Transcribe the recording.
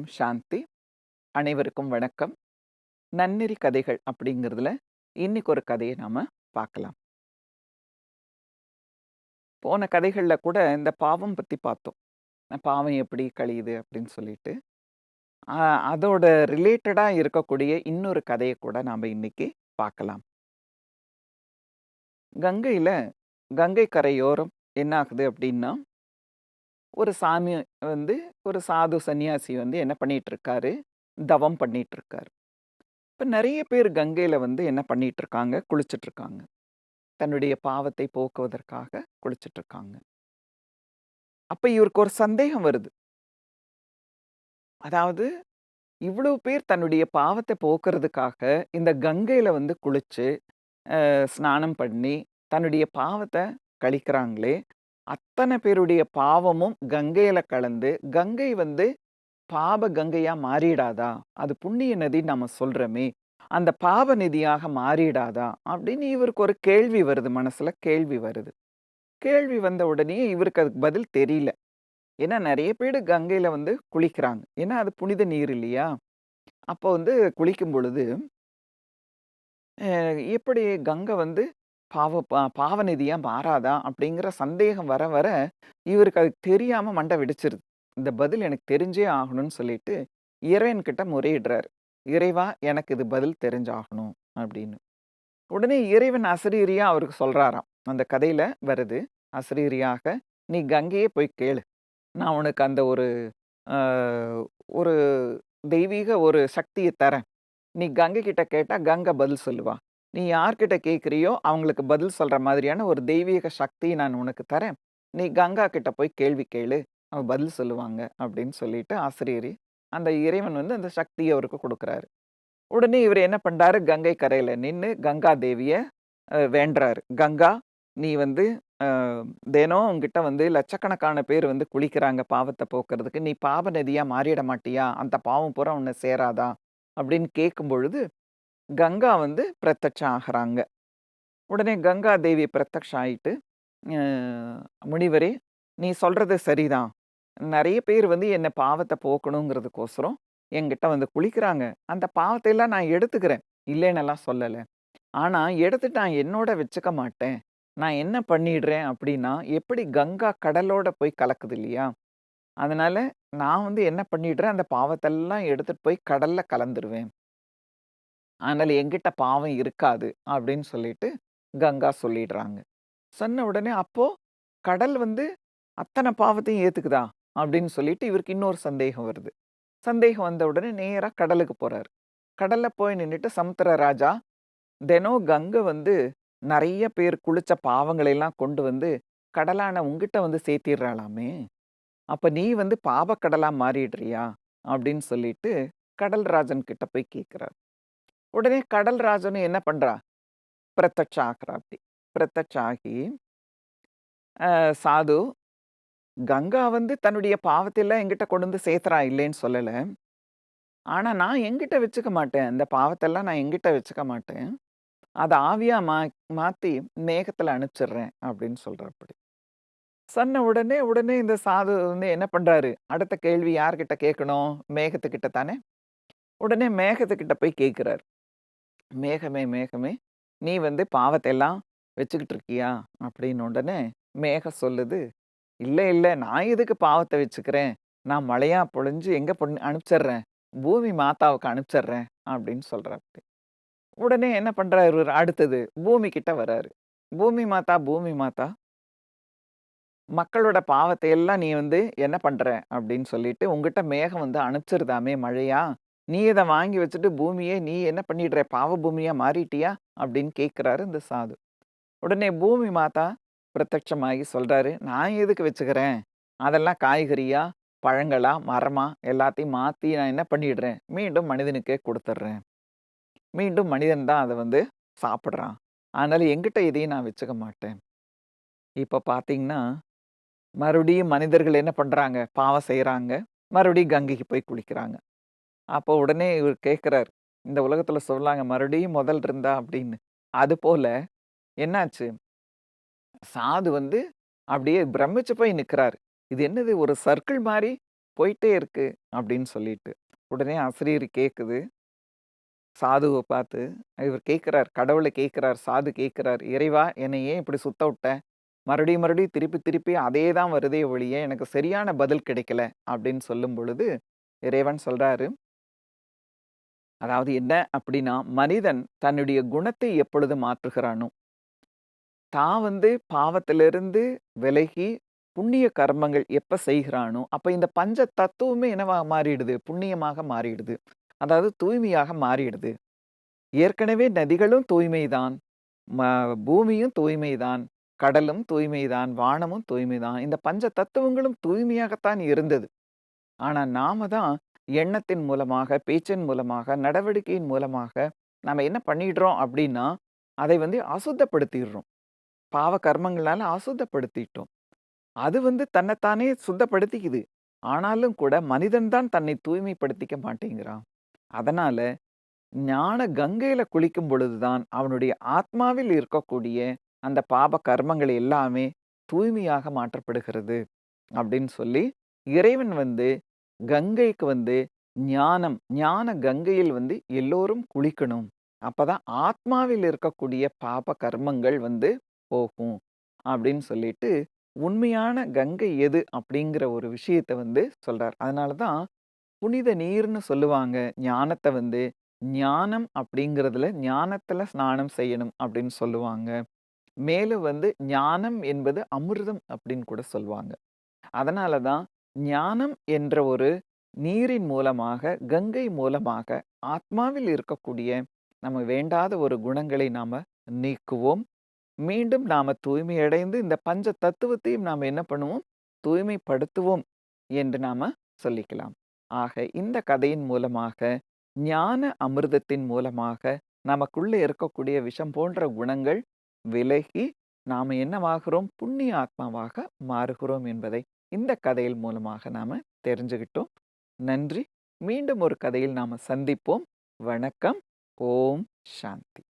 ஓம் சாந்தி. அனைவருக்கும் வணக்கம். நன்னெறி கதைகள் அப்படிங்கிறதுல இன்னைக்கு ஒரு கதையை நாம பார்க்கலாம். போன கதைகள்ல கூட இந்த பாவம் பத்தி பார்த்தோம். பாவம் எப்படி கழியுது அப்படின்னு சொல்லிட்டு. அ அதோட ரிலேட்டடா இருக்கக்கூடிய இன்னொரு கதைய கூட நாம இன்னைக்கு பார்க்கலாம். கங்கையில கங்கை கரையோரம் என்ன ஆகுது அப்படின்னா, ஒரு சாமி வந்து ஒரு சாது சன்னியாசி வந்து என்ன பண்ணிட்டு இருக்காரு, தவம் பண்ணிட்டு இருக்காரு. இப்ப நெறைய பேர் கங்கையில வந்து என்ன பண்ணிட்டு இருக்காங்க, குளிச்சுட்டு இருக்காங்க. தன்னுடைய பாவத்தை போக்குவதற்காக குளிச்சுட்டு இருக்காங்க. அப்ப இவருக்கு ஒரு சந்தேகம் வருது. அதாவது இவ்வளவு பேர் தன்னுடைய பாவத்த போக்குறதுக்காக இந்த கங்கையில வந்து குளிச்சு, ஸ்நானம் பண்ணி, தன்னுடைய பாவத்த கழிக்கிறாங்களே, அத்தன பேருடைய பாவமும் கங்கையில கலந்து, கங்கை வந்து பாப கங்கையா மாறிடாதா? அது புண்ணிய நதின்னு நம்ம சொல்றோமே, அந்த பாவ நிதியாக மாறிடாதா? அப்படின்னு இவருக்கு ஒரு கேள்வி வருது, மனசுல கேள்வி வருது. கேள்வி வந்த உடனே இவருக்கு அதுக்கு பதில் தெரியல. ஏன்னா நெறைய பேரு கங்கையில வந்து குளிக்கிறாங்க. ஏன்னா அது புனித நீர் இல்லையா? அப்போ வந்து குளிக்கும் பொழுது, எப்படி கங்கை வந்து பாவ நிதியா மாறாதா? அப்படிங்கிற சந்தேகம் வர வர, இவருக்கு அது தெரியாம மண்டை வெடிச்சிருது. இந்த பதில் எனக்கு தெரிஞ்சே ஆகணும்னு சொல்லிட்டு, இறைவன்கிட்ட முறையிடுறாரு. "இறைவா எனக்கு இது பதில் தெரிஞ்சாகணும்" அப்படின்னு. உடனே இறைவன் அசரீரியா அவருக்கு சொல்றாராம். அந்த கதையில வருது. அசரீரியாக, "நீ கங்கையே போய் கேளு. நான் உனக்கு அந்த அ ஒரு தெய்வீக ஒரு சக்திய தரேன். நீ கங்கை கிட்ட கேட்டா கங்கை பதில் சொல்லுவா. நீ யார்கிட்ட கேட்கிறியோ அவங்களுக்கு பதில் சொல்ற மாதிரியான ஒரு தெய்வீக சக்திய நான் உனக்கு தரேன். நீ கங்கா கிட்ட போய் கேள்வி கேளு. அவ பதில் சொல்லுவாங்க." அப்படின்னு சொல்லிட்டு ஆசிரியர் அந்த இறைவன் வந்து அந்த சக்திய அவருக்கு குடுக்குறாரு. உடனே இவரு என்ன பண்றாரு, கங்கை கரையில நின்னு கங்கா தேவிய வேண்டுறாரு. "கங்கா, நீ வந்து அ தினம் உன்கிட்ட வந்து லட்சக்கணக்கான பேர் வந்து குளிக்கிறாங்க பாவத்த போக்குறதுக்கு. நீ பாவ நதியா மாறிட மாட்டியா? அந்த பாவம் பூரா உன்ன சேராதா?" அப்படின்னு கேட்கும் பொழுது, கங்கா வந்து பிரத்யட்சம் ஆகுறாங்க. உடனே கங்கா தேவி பிரத்யக்ஷம் ஆயிட்டு, "அ முனிவரே, நீ சொல்றது சரிதான். நெறைய பேர் வந்து என்ன பாவத்த போக்கணுங்கிறதுக்கோசரம் என்கிட்ட வந்து குளிக்கிறாங்க. அந்த பாவத்தை எல்லாம் நான் எடுத்துக்கிறேன். இல்லேன்னெல்லாம் சொல்லல. ஆனா, எடுத்துட்டு நான் என்னோட வச்சுக்க மாட்டேன். நான் என்ன பண்ணிடுறேன் அப்டின்னா, எப்படி கங்கா கடலோட போய் கலக்குது இல்லையா? அதனால நான் வந்து என்ன பண்ணிடுறேன், அந்த பாவத்தெல்லாம் எடுத்துட்டு போய் கடல்ல கலந்துருவேன். அதனால என்கிட்ட பாவம் இருக்காது அப்டின்னு சொல்லிட்டு கங்கா சொல்லிடுறாங்க. சொன்ன உடனே அப்போ கடல் வந்து அத்தன பாவத்தையும் ஏத்துக்குதா? அப்டின்னு சொல்லிட்டு இவருக்கு இன்னொரு சந்தேகம் வருது. சந்தேகம் வந்த உடனே நேரா கடலுக்கு போறாரு. கடல்ல போய் நின்னுட்டு சமுத்திர ராஜா, தினம் கங்கை வந்து நெறைய பேர் குளிச்ச பாவங்களை எல்லாம் கொண்டு வந்து கடலான உன்கிட்ட வந்து சேர்த்திர்றாளாமே! அப்ப நீ வந்து பாவக்கடலா மாறிடுறியா? அப்படின்னு சொல்லிட்டு கடல் ராஜன் கிட்ட போய் கேட்கிறார். உடனே கடல் ராஜனும் என்ன பண்றா? பிரத்யட்சம் ஆகுறாப்டி. பிரத்யட்சம் ஆகி, சாது கங்கா வந்து தன்னுடைய பாவத்தை எல்லாம் என்கிட்ட கொண்டு வந்து சேர்த்துறா இல்லைன்னு சொல்லல. ஆனா நான் என்கிட்ட வச்சுக்க மாட்டேன். இந்த பாவத்தெல்லாம் நான் என்கிட்ட வச்சுக்க மாட்டேன். அத ஆவியா மாத்தி மேகத்துல அனுப்பிச்சிடுறேன் அப்படின்னு சொல்றாப்படி. சொன்ன உடனே இந்த சாது வந்து என்ன பண்றாரு? அடுத்த கேள்வி யார்கிட்ட கேட்கணும்? மேகத்துக்கிட்ட தானே. உடனே மேகத்துக்கிட்ட போய் கேட்கிறாரு. "மேகமே, மேகமே, நீ வந்து பாவத்தை எல்லாம் வச்சுக்கிட்டு இருக்கியா?" அப்படின்னு உடனே மேகம் சொல்லுது, "இல்ல, இல்ல. நான் எதுக்கு பாவத்த வச்சுக்கிறேன்? நான் மழையா பொழிஞ்சு எங்க அனுப்பிச்சிடுறேன். பூமி மாதாவுக்கு அனுப்பிச்சிடுறேன்." அப்படின்னு சொல்றாப்டி. உடனே என்ன பண்றாரு இவரு அடுத்தது, பூமி கிட்ட வராரு. "பூமி மாதா, பூமி மாதா, மக்களோட பாவத்தை எல்லாம் நீ வந்து என்ன பண்ற?" அப்படின்னு சொல்லிட்டு, "உன்கிட்ட மேகம் வந்து அனுப்பிச்சிருதாமே மழையா? நீ இத வாங்கி வச்சுட்டு பூமியே நீ என்ன பண்ணிடுற? பாவ பூமியா மாறிட்டியா?" அப்படின்னு கேட்கிறாரு இந்த சாது. உடனே பூமி மாதா பிரத்யட்சமாகி சொல்றாரு, "நான் எதுக்கு வச்சுக்கிறேன்? அதெல்லாம் காய்கறியா, பழங்களா, மரமா எல்லாத்தையும் மாத்தி நான் என்ன பண்ணிடுறேன், மீண்டும் மனிதனுக்கே குடுத்துடுறேன். மீண்டும் மனிதன் தான் அத வந்து சாப்பிடுறான். அதனால என்கிட்ட எதையும் நான் வச்சுக்க மாட்டேன்." இப்ப பார்த்தீங்கன்னா, மறுபடியும் மனிதர்கள் என்ன பண்றாங்க? பாவம் செய்றாங்க. மறுபடியும் கங்கைக்கு போய் குளிக்கிறாங்க. அப்போ உடனே இவரு கேட்கிறாரு, இந்த உலகத்துல சொல்லாங்க மறுபடியும் முதல் இருந்தா அப்படின்னு. அதுபோல என்னாச்சு? சாது வந்து அப்படியே பிரமிச்சு போய் நிக்கிறாரு. இது என்னது ஒரு சர்க்கிள் மாரி, போயிட்டே இருக்கு அப்படின்னு சொல்லிட்டு. உடனே ஆசிரியர் கேட்குது. சாதுவ பார்த்து இவர் கேட்கிறார். கடவுள கேட்கிறார். சாது கேட்கிறார். "இறைவா! என்னை ஏன் இப்படி சுத்த விட்ட? மறுபடியும் மறுபடியும் திருப்பி திருப்பி அதே தான் வருதே ஒழிய, எனக்கு சரியான பதில் கிடைக்கல." அப்படின்னு சொல்லும் பொழுது, இறைவன் சொல்றாரு, அதாவது என்ன அப்படின்னா, மனிதன் தன்னுடைய குணத்தை எப்பொழுது மாற்றுகிறானோ, தான் பாவத்திலிருந்து விலகி புண்ணிய கர்மங்கள் எப்ப செய்கிறானோ, அப்ப இந்த பஞ்ச தத்துவமே என்னவா மாறிடுது? புண்ணியமாக மாறிடுது. அதாவது தூய்மையாக மாறிடுது. ஏற்கனவே நதிகளும் தூய்மைதான். ம பூமியும் தூய்மைதான். கடலும் தூய்மைதான். வானமும் தூய்மைதான். இந்த பஞ்ச தத்துவங்களும் தூய்மையாகத்தான் இருந்தது. ஆனா நாம தான் எண்ணத்தின் மூலமாக, பேச்சின் மூலமாக, நடவடிக்கையின் மூலமாக நாம என்ன பண்ணிடுறோம் அப்படின்னா, அதை அசுத்தப்படுத்திடுறோம். பாவ கர்மங்களால அசுத்தப்படுத்திட்டோம். அது தன்னைத்தானே சுத்தப்படுத்திக்குது. ஆனாலும் கூட மனிதன் தான் தன்னை தூய்மைப்படுத்திக்க மாட்டேங்கிறான். அதனால ஞான கங்கையில குளிக்கும் பொழுதுதான் அவனுடைய ஆத்மாவில் இருக்கக்கூடிய அந்த பாப கர்மங்கள் எல்லாமே தூய்மையாக மாற்றப்படுகிறது அப்படின்னு சொல்லி இறைவன் கங்கைக்கு ஞானம் ஞான கங்கையில் எல்லோரும் குளிக்கணும். அப்பதான் ஆத்மாவில் இருக்கக்கூடிய பாப கர்மங்கள் போகும் அப்படின்னு சொல்லிட்டு உண்மையான கங்கை எது அப்படிங்கிற ஒரு விஷயத்த சொல்றார். அதனாலதான் புனித நீர்ன்னு சொல்லுவாங்க. ஞானத்த ஞானம் அப்படிங்கிறதுல ஞானத்துல ஸ்நானம் செய்யணும் அப்படின்னு சொல்லுவாங்க. மேலும் ஞானம் என்பது அமிர்தம் அப்படின்னு கூட சொல்லுவாங்க. அதனால தான் ஞானம் என்ற ஒரு நீரின் மூலமாக, கங்கை மூலமாக ஆத்மாவில் இருக்கக்கூடிய நம்ம வேண்டாத ஒரு குணங்களை நாம நீக்குவோம். மீண்டும் நாம தூய்மையடைந்து இந்த பஞ்ச தத்துவத்தையும் நாம என்ன பண்ணுவோம்? தூய்மைப்படுத்துவோம் என்று நாம சொல்லிக்கலாம். ஆக இந்த கதையின் மூலமாக, ஞான அமிர்தத்தின் மூலமாக நமக்குள்ள இருக்கக்கூடிய விஷம் போன்ற குணங்கள் விலகி, நாம என்னவாகிறோம்? புண்ணிய ஆத்மாவாக மாறுகிறோம் என்பதை இந்த கதையில் மூலமாக நாம தெரிஞ்சுகிட்டோம். நன்றி. மீண்டும் ஒரு கதையில் நாம சந்திப்போம். வணக்கம். ஓம் சாந்தி.